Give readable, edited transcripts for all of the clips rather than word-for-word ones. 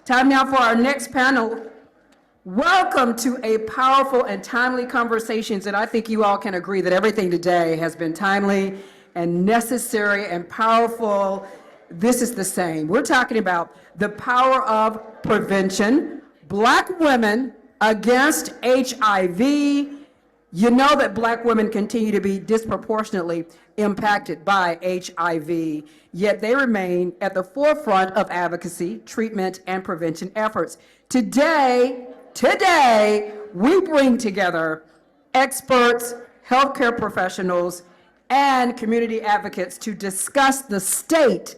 Time now for our next panel. Welcome to a powerful and timely conversations, and I think you all can agree that everything today has been timely and necessary and powerful. This is the same. We're talking about the power of prevention, Black women against HIV. You know that Black women continue to be disproportionately impacted by HIV, yet they remain at the forefront of advocacy, treatment, and prevention efforts. Today, we bring together experts, healthcare professionals, and community advocates to discuss the state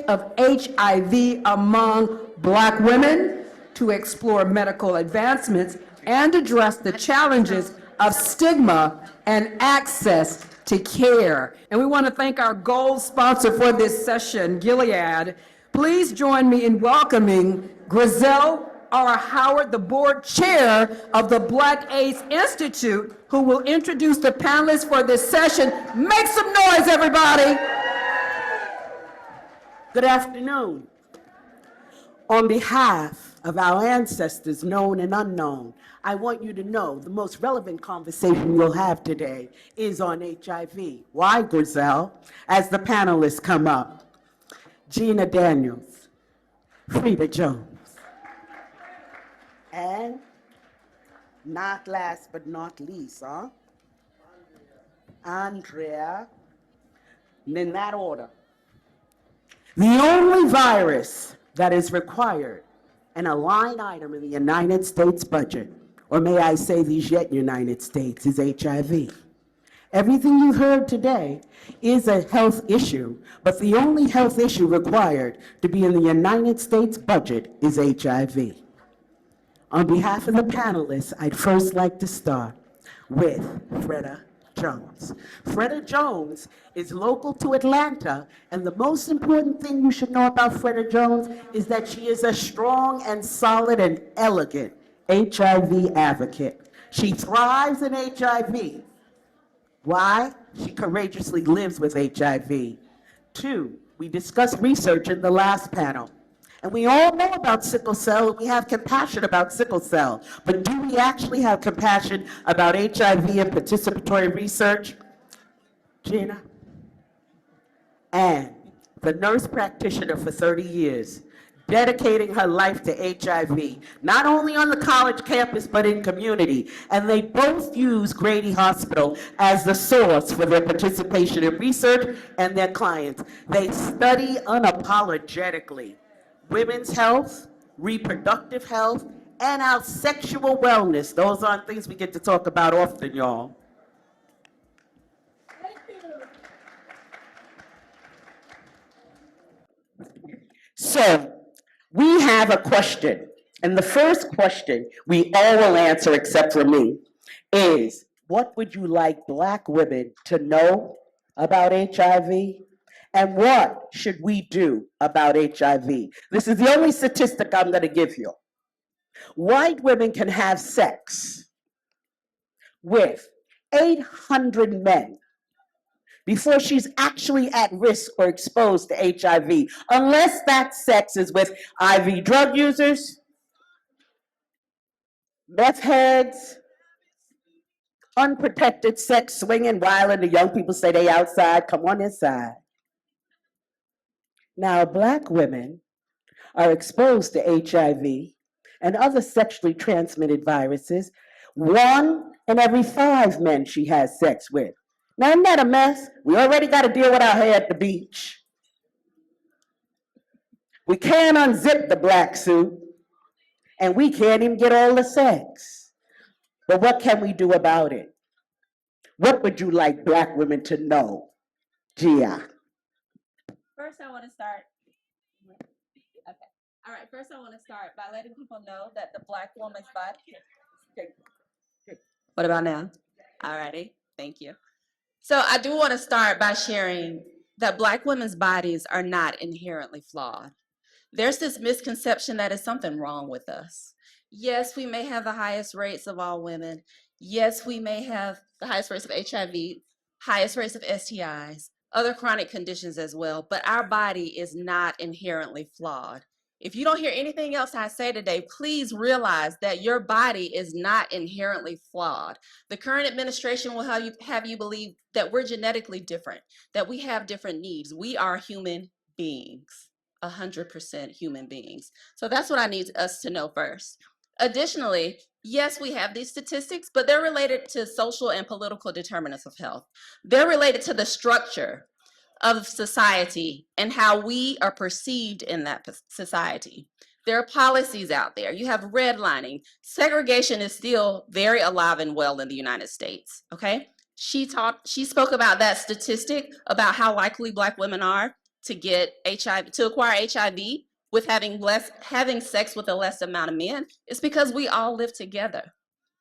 of HIV among Black women, to explore medical advancements, and address the challenges of stigma and access to care. And we want to thank our gold sponsor for this session, Gilead. Please join me in welcoming Grizel R. Howard, the board chair of the Black AIDS Institute, who will introduce the panelists for this session. Make some noise, everybody. Good afternoon. On behalf of our ancestors, known and unknown, I want you to know the most relevant conversation you'll have today is on HIV. Why, Grizel? As the panelists come up, Gina Daniels, Frida Jones, and not last but not least, Andrea, and in that order. The only virus that is required and a line item in the United States budget, or may I say these yet United States, is HIV. Everything you've heard today is a health issue, but the only health issue required to be in the United States budget is HIV. On behalf of the panelists, I'd first like to start with Freda Jones. Freda Jones is local to Atlanta, and the most important thing you should know about Freda Jones is that she is a strong and solid and elegant HIV advocate. She thrives in HIV. Why? She courageously lives with HIV. 2, we discussed research in the last panel. And we all know about sickle cell, and we have compassion about sickle cell. But do we actually have compassion about HIV and participatory research? Gina? And the nurse practitioner for 30 years, dedicating her life to HIV, not only on the college campus, but in community. And they both use Grady Hospital as the source for their participation in research and their clients. They study unapologetically women's health, reproductive health, and our sexual wellness. Those aren't things we get to talk about often, y'all. So, we have a question, and the first question we all will answer except for me is, what would you like Black women to know about HIV? And what should we do about HIV? This is the only statistic I'm going to give you. White women can have sex with 800 men before she's actually at risk or exposed to HIV, unless that sex is with IV drug users, meth heads, unprotected sex, swinging, wilding. The young people say they outside, come on inside. Now, Black women are exposed to HIV and other sexually transmitted viruses. 1 in every 5 men she has sex with. Now, isn't that a mess? We already got to deal with our hair at the beach. We can't unzip the black suit, and we can't even get all the sex. But what can we do about it? What would you like Black women to know, Gia? First, I want to start. Okay. All right. First, I want to start by letting people know that the Black woman's body. What about now? All righty. Thank you. So I do want to start by sharing that Black women's bodies are not inherently flawed. There's this misconception that is something wrong with us. Yes, we may have the highest rates of all women. Yes, we may have the highest rates of HIV, highest rates of STIs, other chronic conditions as well, but our body is not inherently flawed. If you don't hear anything else I say today, please realize that your body is not inherently flawed. The current administration will have you believe that we're genetically different, that we have different needs. We are human beings, 100% human beings. So that's what I need us to know first. Additionally, yes, we have these statistics, but they're related to social and political determinants of health. They're related to the structure of society and how we are perceived in that society. There are policies out there. You have redlining. Segregation is still very alive and well in the United States, okay? She spoke about that statistic about how likely Black women are to get HIV, to acquire HIV with having sex with a less amount of men. It's because we all live together.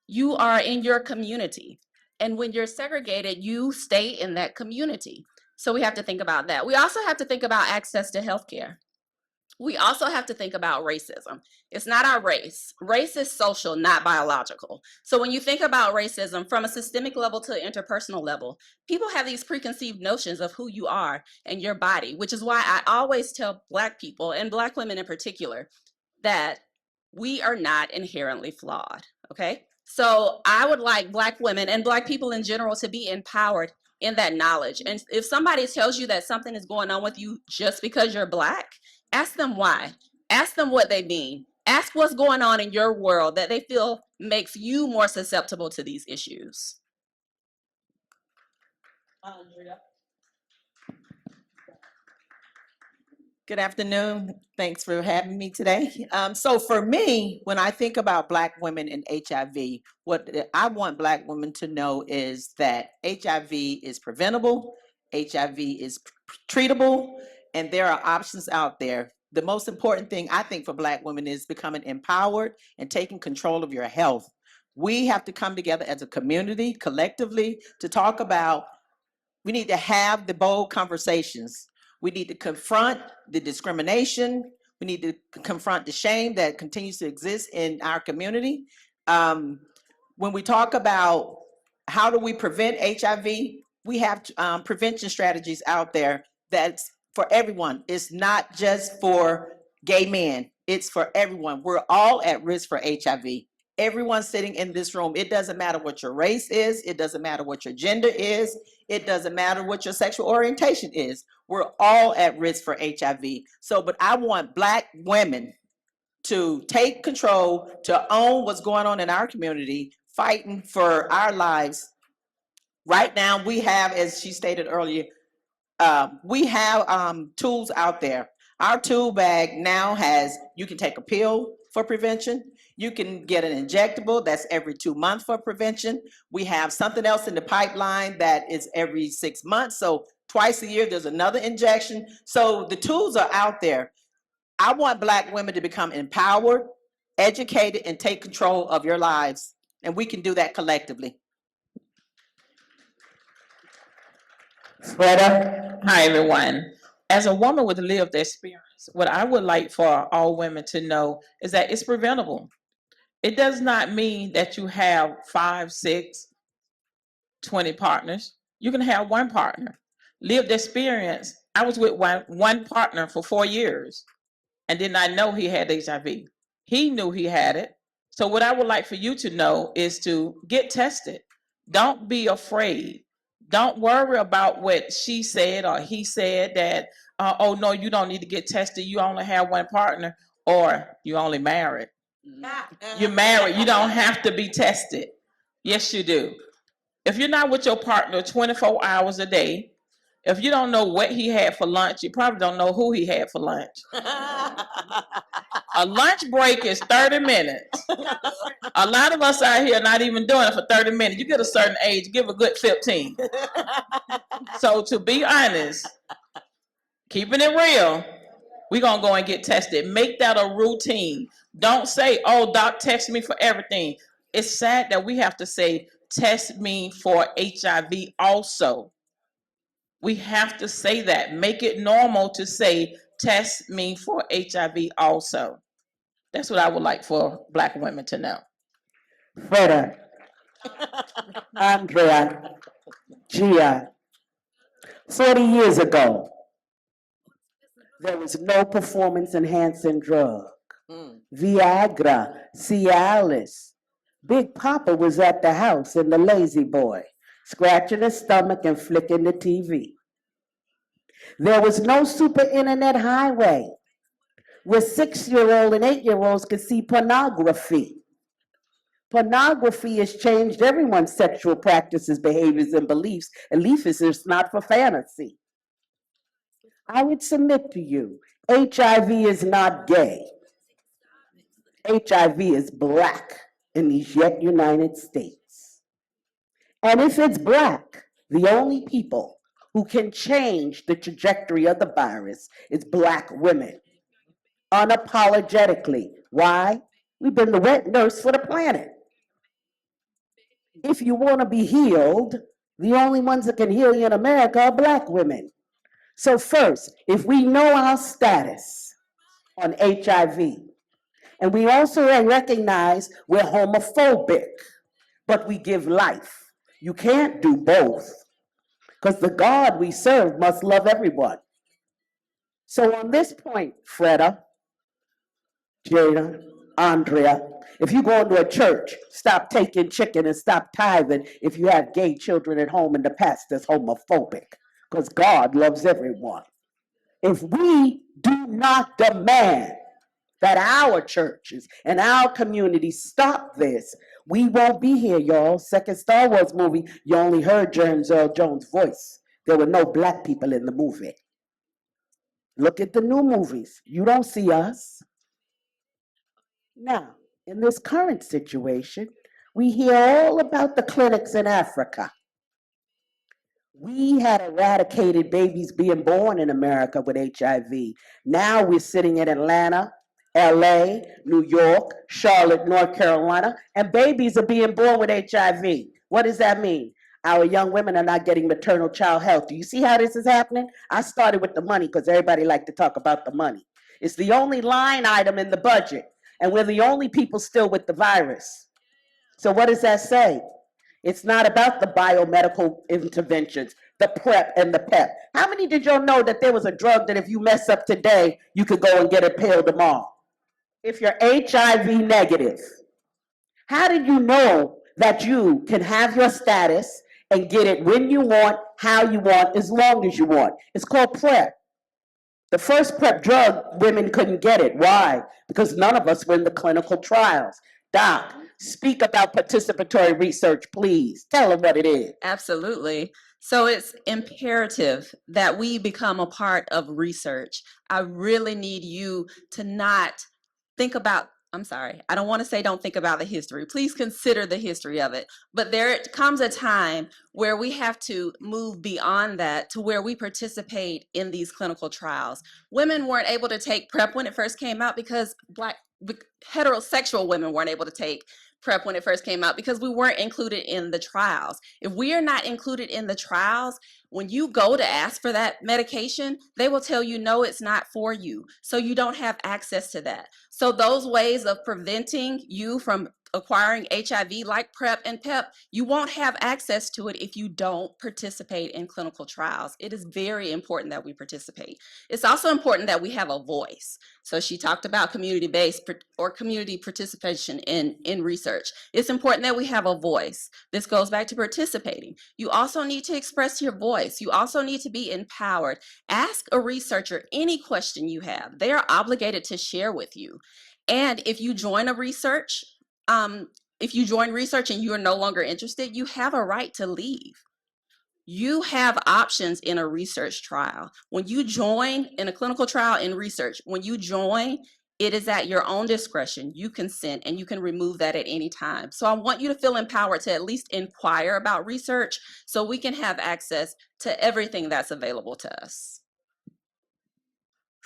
You are in your community. And when you're segregated, you stay in that community. So we have to think about that. We also have to think about access to healthcare. We also have to think about racism. It's not our race. Race is social, not biological. So when you think about racism from a systemic level to an interpersonal level, people have these preconceived notions of who you are and your body, which is why I always tell Black people, and Black women in particular, that we are not inherently flawed, okay? So I would like Black women and Black people in general to be empowered in that knowledge. And if somebody tells you that something is going on with you just because you're Black, ask them why. Ask them what they mean. Ask what's going on in your world that they feel makes you more susceptible to these issues. Andrea. Good afternoon. Thanks for having me today. So for me, when I think about Black women and HIV, what I want Black women to know is that HIV is preventable, HIV is treatable, and there are options out there. The most important thing I think for Black women is becoming empowered and taking control of your health. We have to come together as a community, collectively, to talk about, we need to have the bold conversations. We need to confront the discrimination. We need to confront the shame that continues to exist in our community. When we talk about how do we prevent HIV, we have prevention strategies out there that's for everyone. It's not just for gay men. It's for everyone. We're all at risk for HIV. Everyone sitting in this room, it doesn't matter what your race is. It doesn't matter what your gender is. It doesn't matter what your sexual orientation is. We're all at risk for HIV. So, but I want Black women to take control, to own what's going on in our community, fighting for our lives. Right now, we have, as she stated earlier, we have tools out there. Our tool bag now has, you can take a pill for prevention. You can get an injectable that's every 2 months for prevention. We have something else in the pipeline that is every 6 months. So twice a year, there's another injection. So the tools are out there. I want Black women to become empowered, educated, and take control of your lives. And we can do that collectively. Freda. Hi, everyone. As a woman with lived experience, what I would like for all women to know is that it's preventable. It does not mean that you have 5, 6, 20 partners. You can have one partner. Lived experience, I was with one partner for 4 years and did not know he had HIV. He knew he had it. So what I would like for you to know is to get tested. Don't be afraid. Don't worry about what she said or he said that, oh no, you don't need to get tested. You only have one partner, or you only married. You're married, you don't have to be tested. Yes, you do. If you're not with your partner 24 hours a day, if you don't know what he had for lunch, you probably don't know who he had for lunch. A lunch break is 30 minutes. A lot of us out here not even doing it for 30 minutes. You get a certain age, give a good 15. So to be honest, keeping it real, we're going to go and get tested. Make that a routine. Don't say, oh, doc, test me for everything. It's sad that we have to say, test me for HIV also. We have to say that. Make it normal to say, test me for HIV also. That's what I would like for Black women to know. Freda. Andrea. Gia. 40 years ago, There was no performance enhancing drug. Mm. Viagra, Cialis. Big Papa was at the house in the lazy boy, scratching his stomach and flicking the TV. There was no super internet highway where 6-year-old and 8-year-olds could see pornography. Pornography has changed everyone's sexual practices, behaviors, and beliefs. At least it's not for fantasy. I would submit to you, HIV is not gay. HIV is black in these yet United States. And if it's black, the only people who can change the trajectory of the virus is black women, unapologetically. Why? We've been the wet nurse for the planet. If you want to be healed, the only ones that can heal you in America are black women. So first, if we know our status on HIV, and we also recognize we're homophobic, but we give life. You can't do both, because the God we serve must love everyone. So on this point, Freda, Jada, Andrea, if you go into a church, stop taking chicken and stop tithing if you have gay children at home and the pastor's homophobic, because God loves everyone. If we do not demand that our churches and our communities stop this, we won't be here, y'all. Second Star Wars movie, you only heard James Earl Jones' voice. There were no black people in the movie. Look at the new movies. You don't see us. Now, in this current situation, we hear all about the clinics in Africa. We had eradicated babies being born in America with HIV. Now we're sitting in Atlanta, LA, New York, Charlotte, North Carolina, and babies are being born with HIV. What does that mean? Our young women are not getting maternal child health. Do you see how this is happening? I started with the money because everybody likes to talk about the money. It's the only line item in the budget, and we're the only people still with the virus. So what does that say? It's not about the biomedical interventions, the PrEP and the PEP. How many did y'all know that there was a drug that if you mess up today, you could go and get a pill tomorrow? If you're HIV negative, how did you know that you can have your status and get it when you want, how you want, as long as you want? It's called PrEP. The first PrEP drug, women couldn't get it. Why? Because none of us were in the clinical trials. Doc, speak about participatory research, please. Tell them what it is. Absolutely. So it's imperative that we become a part of research. I really need you to not think about, I'm sorry, I don't want to say don't think about the history. Please consider the history of it. But there comes a time where we have to move beyond that to where we participate in these clinical trials. Women weren't able to take PrEP when it first came out because heterosexual women weren't able to take PrEP when it first came out because we weren't included in the trials. If we are not included in the trials, when you go to ask for that medication, they will tell you, no, it's not for you. So you don't have access to that. So those ways of preventing you from acquiring HIV like PrEP and PEP, you won't have access to it if you don't participate in clinical trials. It is very important that we participate. It's also important that we have a voice. So she talked about community-based or community participation in research. It's important that we have a voice. This goes back to participating. You also need to express your voice. You also need to be empowered. Ask a researcher any question you have. They are obligated to share with you. And if you join a research, if you join research and you are no longer interested, you have a right to leave. You have options in a research trial. When you join in a clinical trial in research, when you join, it is at your own discretion. You consent and you can remove that at any time. So I want you to feel empowered to at least inquire about research so we can have access to everything that's available to us.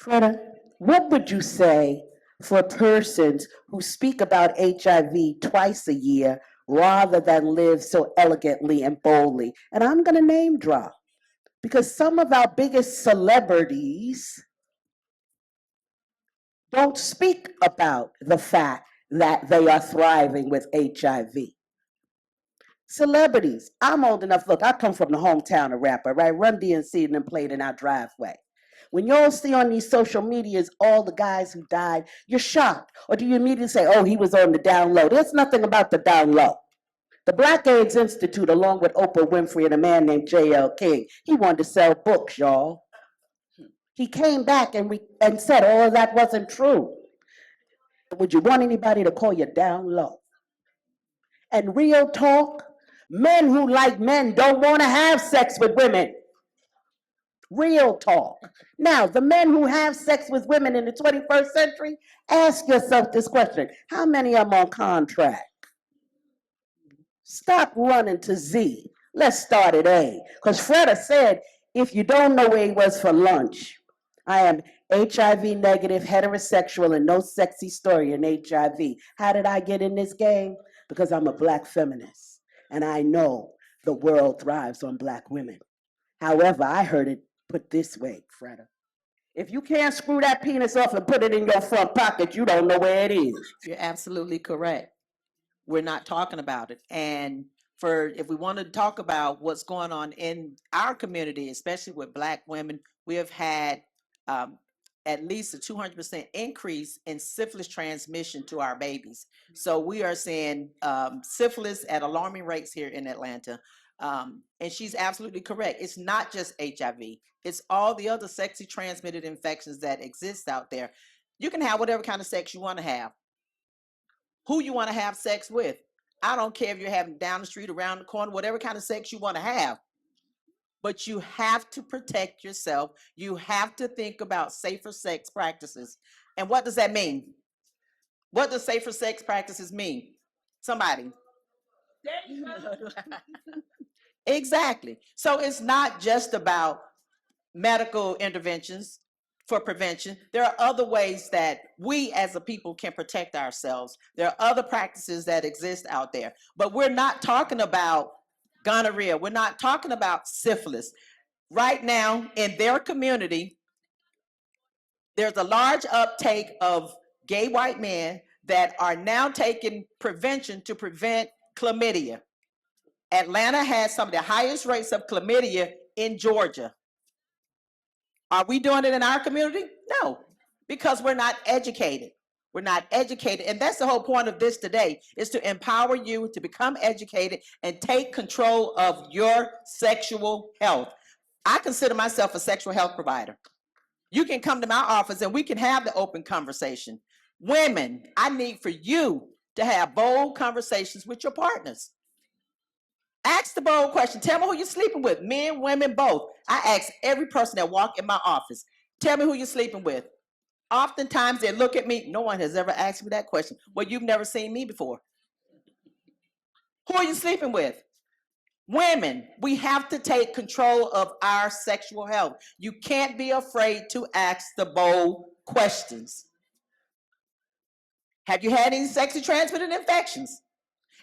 Freda, what would you say for persons who speak about HIV twice a year rather than live so elegantly and boldly? And I'm going to name drop because some of our biggest celebrities don't speak about the fact that they are thriving with HIV. Celebrities, I'm old enough, look, I come from the hometown of rapper, right? Run DMC and then played in our driveway. When y'all see on these social medias all the guys who died, you're shocked. Or do you immediately say, oh, he was on the down low? There's nothing about the down low. The Black AIDS Institute, along with Oprah Winfrey and a man named J.L. King, he wanted to sell books, y'all. He came back and said all of that wasn't true. Would you want anybody to call you down low? And real talk, men who like men don't want to have sex with women. Real talk. Now, the men who have sex with women in the 21st century, ask yourself this question. How many of them on contract? Stop running to Z. Let's start at A. Because Freda said, if you don't know where he was for lunch, I am HIV negative, heterosexual, and no sexy story in HIV. How did I get in this game? Because I'm a Black feminist, and I know the world thrives on Black women. However, I heard it put this way, Freda. If you can't screw that penis off and put it in your front pocket, you don't know where it is. You're absolutely correct. We're not talking about it. And if we want to talk about what's going on in our community, especially with Black women, we have had at least a 200% increase in syphilis transmission to our babies. So we are seeing syphilis at alarming rates here in Atlanta. And she's absolutely correct. It's not just HIV. It's all the other sexually transmitted infections that exist out there. You can have whatever kind of sex you want to have. Who you want to have sex with. I don't care if you're having down the street, around the corner, whatever kind of sex you want to have. But you have to protect yourself. You have to think about safer sex practices. And what does that mean? What does safer sex practices mean? Somebody. Exactly. So it's not just about medical interventions for prevention. There are other ways that we as a people can protect ourselves. There are other practices that exist out there, but we're not talking about gonorrhea. We're not talking about syphilis. Right now in their community, there's a large uptake of gay white men that are now taking prevention to prevent chlamydia. Atlanta has some of the highest rates of chlamydia in Georgia. Are we doing it in our community? No, because we're not educated. We're not educated. And that's the whole point of this today, is to empower you to become educated and take control of your sexual health. I consider myself a sexual health provider. You can come to my office and we can have the open conversation. Women, I need for you to have bold conversations with your partners. Ask the bold question. Tell me who you're sleeping with, men, women, both. I ask every person that walk in my office, tell me who you're sleeping with. Oftentimes they look at me, no one has ever asked me that question. Well, you've never seen me before. Who are you sleeping with? Women, we have to take control of our sexual health. You can't be afraid to ask the bold questions. Have you had any sexually transmitted infections?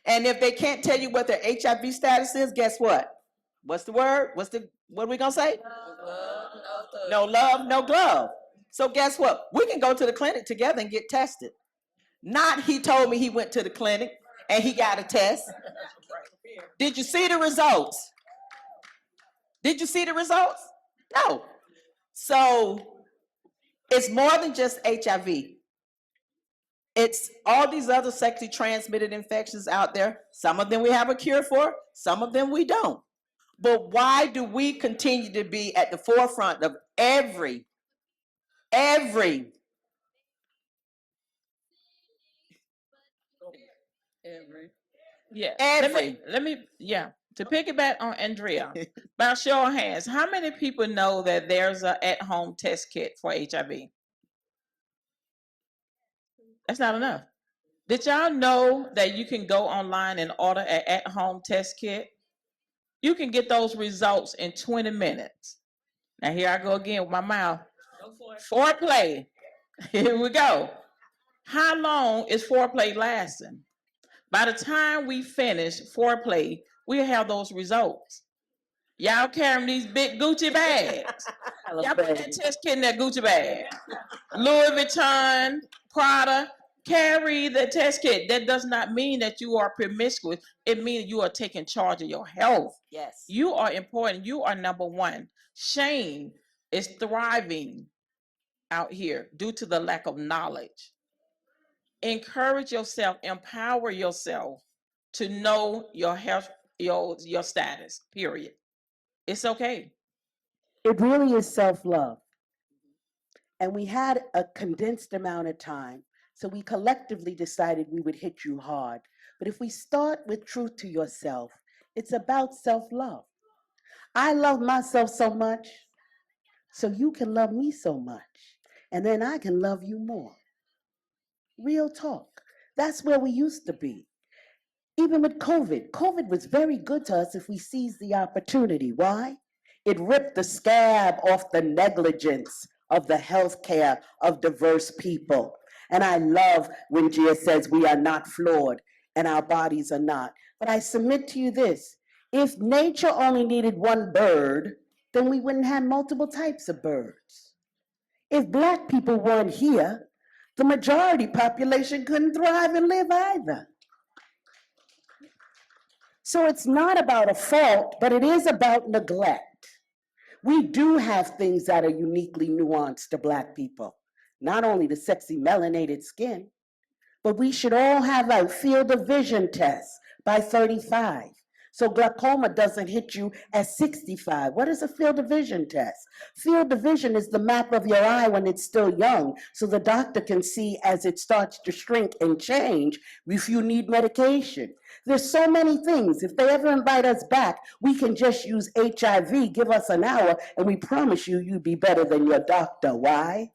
And if they can't tell you what their HIV status is, guess what? What's the word? What are we gonna say? No love, no glove. So guess what? We can go to the clinic together and get tested. Not he told me he went to the clinic and he got a test. Did you see the results? Did you see the results? No. So it's more than just HIV. It's all these other sexually transmitted infections out there. Some of them we have a cure for, some of them we don't. But why do we continue to be at the forefront of every Yeah. Every. To piggyback on Andrea, by show of hands, how many people know that there's an at-home test kit for HIV? That's not enough. Did y'all know that you can go online and order an at-home test kit? You can get those results in 20 minutes. Now here I go again with my mouth. Foreplay. Here we go. How long is foreplay lasting? By the time we finish foreplay, we'll have those results. Y'all carrying these big Gucci bags. Y'all put that test kit in that Gucci bag. Louis Vuitton, Prada, carry the test kit. That does not mean that you are promiscuous. It means you are taking charge of your health. Yes. You are important. You are number one. Shame. is thriving out here due to the lack of knowledge. Encourage yourself, empower yourself to know your health, your status, period. It's okay. It really is self-love. And we had a condensed amount of time, so we collectively decided we would hit you hard. But if we start with truth to yourself, it's about self-love. I love myself so much, so you can love me so much, and then I can love you more. Real talk. That's where we used to be. Even with COVID was very good to us if we seized the opportunity. Why? It ripped the scab off the negligence of the healthcare of diverse people. And I love when Gia says we are not flawed and our bodies are not. But I submit to you this, if nature only needed one bird, then we wouldn't have multiple types of birds. If Black people weren't here, the majority population couldn't thrive and live either. So it's not about a fault, but it is about neglect. We do have things that are uniquely nuanced to Black people, not only the sexy melanated skin, but we should all have a field of vision test by 35. So glaucoma doesn't hit you at 65. What is a field of vision test? Field of vision is the map of your eye when it's still young, so the doctor can see as it starts to shrink and change if you need medication. There's so many things. If they ever invite us back, we can just use HIV, give us an hour, and we promise you, you'd be better than your doctor. Why?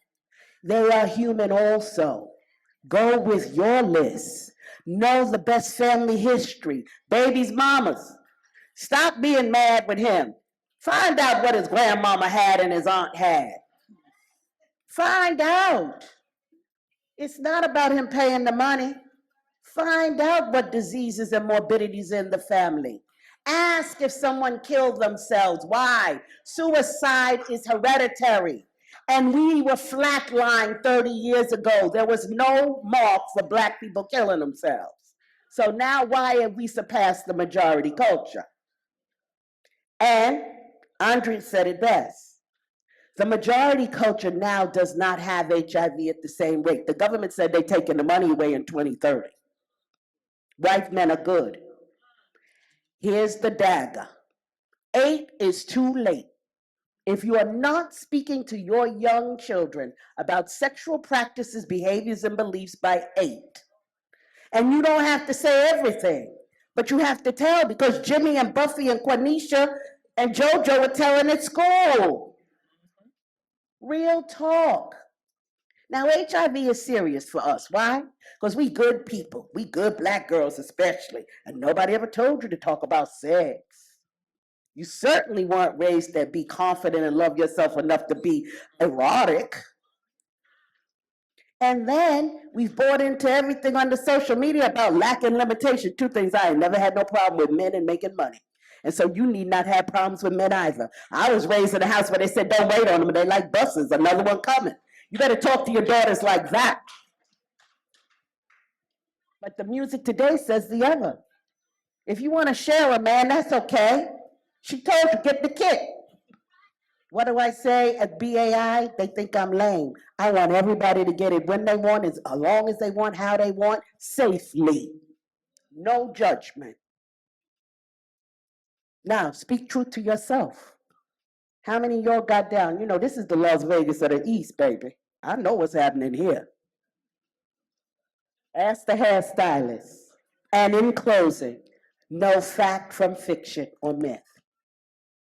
They are human also. Go with your list. Know the best family history. Baby's mamas. Stop being mad with him. Find out what his grandmama had and his aunt had. Find out. It's not about him paying the money. Find out what diseases and morbidities in the family. Ask if someone killed themselves. Why? Suicide is hereditary. And we were flatlined 30 years ago. There was no mark for Black people killing themselves. So now why have we surpassed the majority culture? And Andre said it best. The majority culture now does not have HIV at the same rate. The government said they're taking the money away in 2030. White men are good. Here's the dagger. 8 is too late. If you are not speaking to your young children about sexual practices, behaviors, and beliefs by 8, and you don't have to say everything, but you have to tell because Jimmy and Buffy and Quanisha and JoJo are telling at school. Real talk. Now, HIV is serious for us. Why? Because we good people. We good Black girls especially. And nobody ever told you to talk about sex. You certainly weren't raised to be confident and love yourself enough to be erotic. And then we've bought into everything on the social media about lack and limitation. 2 things, I ain't never had no problem with men and making money. And so you need not have problems with men either. I was raised in a house where they said, don't wait on them, and they like buses, another one coming. You better talk to your daughters like that. But the music today says the other. If you want to share a man, that's okay. She told you, get the kit. What do I say at BAI? They think I'm lame. I want everybody to get it when they want, as long as they want, how they want, safely. No judgment. Now, speak truth to yourself. How many of y'all got down? You know, this is the Las Vegas of the East, baby. I know what's happening here. Ask the hairstylist. And in closing, no fact from fiction or myth.